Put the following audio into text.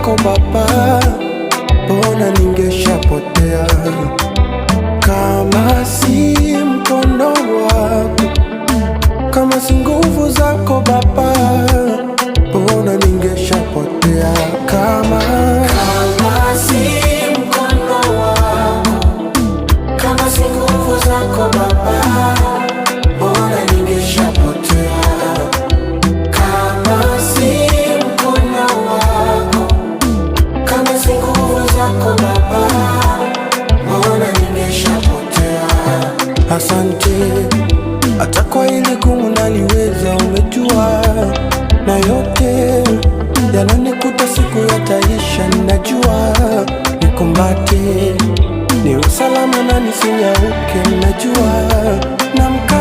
zako Baba, mbona ningeshapotea. Kama si mkono wako, kama si nguvu zako Baba, mbona ningeshapotea. Kama si mkono wako, kama si nguvu zako Baba, mbona ningeshapotea. Kama si mkono wako, kama si nguvu zako Baba, mbona ningeshapotea. Asante, hata kwa ile gumu naliweza, umejua na yote yananikuta siku yataisha. Najua nikumbate, ni usalama na nisinyauke. Najua